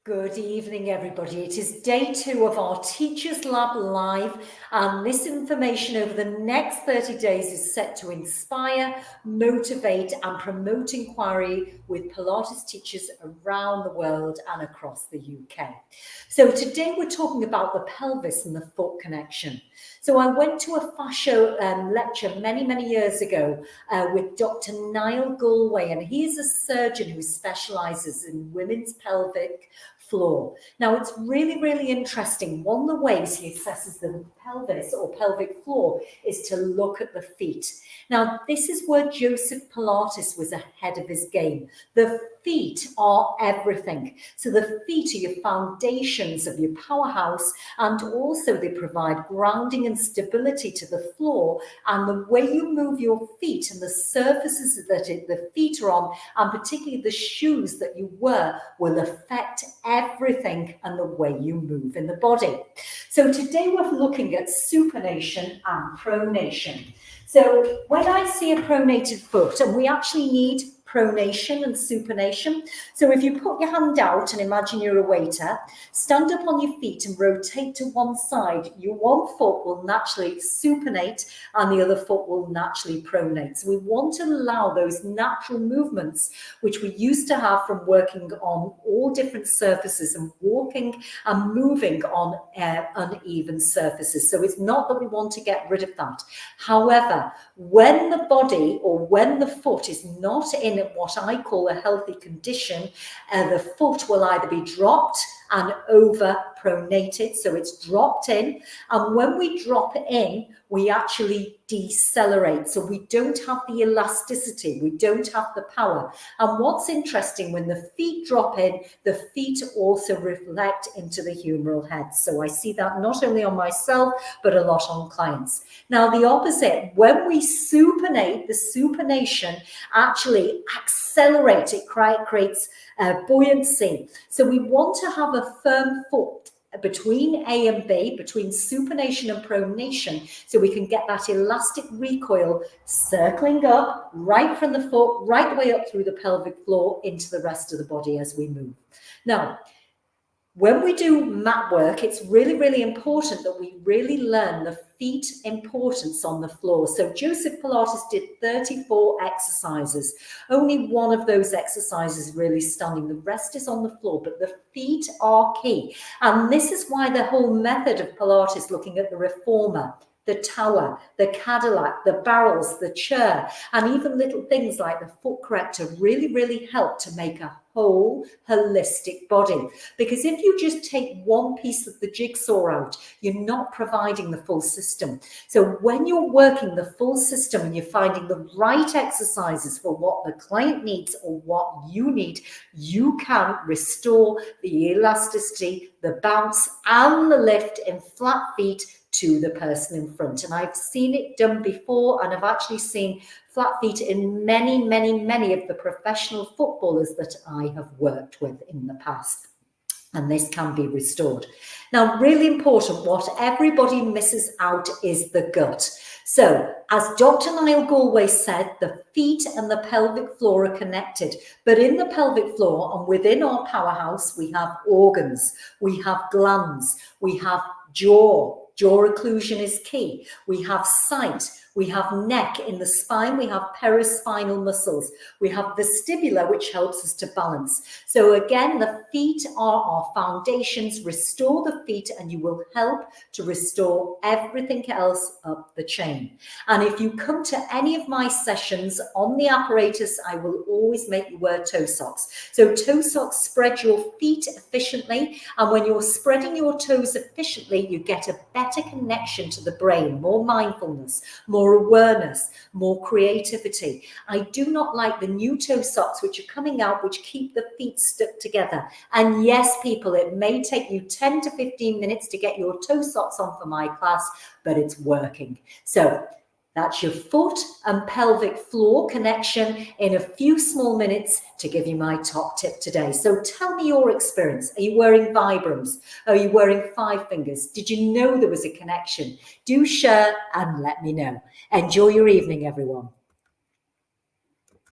Good evening, everybody. It is day 2 of our Teachers Lab Live, and this information over the next 30 days is set to inspire, motivate, and promote inquiry with Pilates teachers around the world and across the UK. So today we're talking about the pelvis and the foot connection. So I went to a fascio lecture many years ago with Dr. Nial Galloway, and he is a surgeon who specialises in women's pelvic floor. Now, it's really interesting. One of the ways he assesses the pelvis or pelvic floor is to look at the feet. Now, this is where Joseph Pilates was ahead of his game. The feet are everything. So the feet are your foundations of your powerhouse, and also they provide grounding and stability to the floor, and the way you move your feet and the surfaces that the feet are on, and particularly the shoes that you wear, will affect everything and the way you move in the body. So today we're looking at supination and pronation. So when I see a pronated foot, and we actually need pronation and supination. So if you put your hand out and imagine you're a waiter, stand up on your feet and rotate to one side. Your one foot will naturally supinate and the other foot will naturally pronate. So we want to allow those natural movements, which we used to have from working on all different surfaces and walking and moving on uneven surfaces. So it's not that we want to get rid of that. However, when the body or when the foot is not in what I call a healthy condition, the foot will either be dropped and over pronated, so it's dropped in, and when we drop in, we actually decelerate, so we don't have the elasticity, we don't have the power. And what's interesting, when the feet drop in, the feet also reflect into the humeral head. So I see that not only on myself, but a lot on clients. Now the opposite, when we supinate, the supination actually accelerates, it creates buoyancy. So we want to have a firm foot between A and B, between supination and pronation, so we can get that elastic recoil circling up right from the foot, right the way up through the pelvic floor into the rest of the body as we move. Now, when we do mat work, it's really important that we really learn the feet importance on the floor. So Joseph Pilates did 34 exercises. Only one of those exercises is really standing. The rest is on the floor, but the feet are key. And this is why the whole method of Pilates, looking at the reformer, the tower, the Cadillac, the barrels, the chair, and even little things like the foot corrector really help to make a whole holistic body. Because if you just take one piece of the jigsaw out, you're not providing the full system. So when you're working the full system and you're finding the right exercises for what the client needs or what you need, you can restore the elasticity, the bounce, and the lift in flat feet to the person in front. And I've seen it done before, and I've actually seen flat feet in many of the professional footballers that I have worked with in the past. And this can be restored. Now, really important, what everybody misses out is the gut. So, as Dr. Nial Galloway said, the feet and the pelvic floor are connected. But in the pelvic floor and within our powerhouse, we have organs, we have glands, we have jaw. Jaw occlusion is key. We have sight. We have neck. In the spine, we have paraspinal muscles. We have vestibular, which helps us to balance. So again, the feet are our foundations. Restore the feet and you will help to restore everything else up the chain. And if you come to any of my sessions on the apparatus, I will always make you wear toe socks. So toe socks spread your feet efficiently. And when you're spreading your toes efficiently, you get a better connection to the brain, more mindfulness, more awareness, more creativity. I do not like the new toe socks which are coming out, which keep the feet stuck together. And yes, people, it may take you 10 to 15 minutes to get your toe socks on for my class, but it's working. So that's your foot and pelvic floor connection in a few small minutes to give you my top tip today. So tell me your experience. Are you wearing Vibrams? Are you wearing 5 fingers? Did you know there was a connection? Do share and let me know. Enjoy your evening, everyone.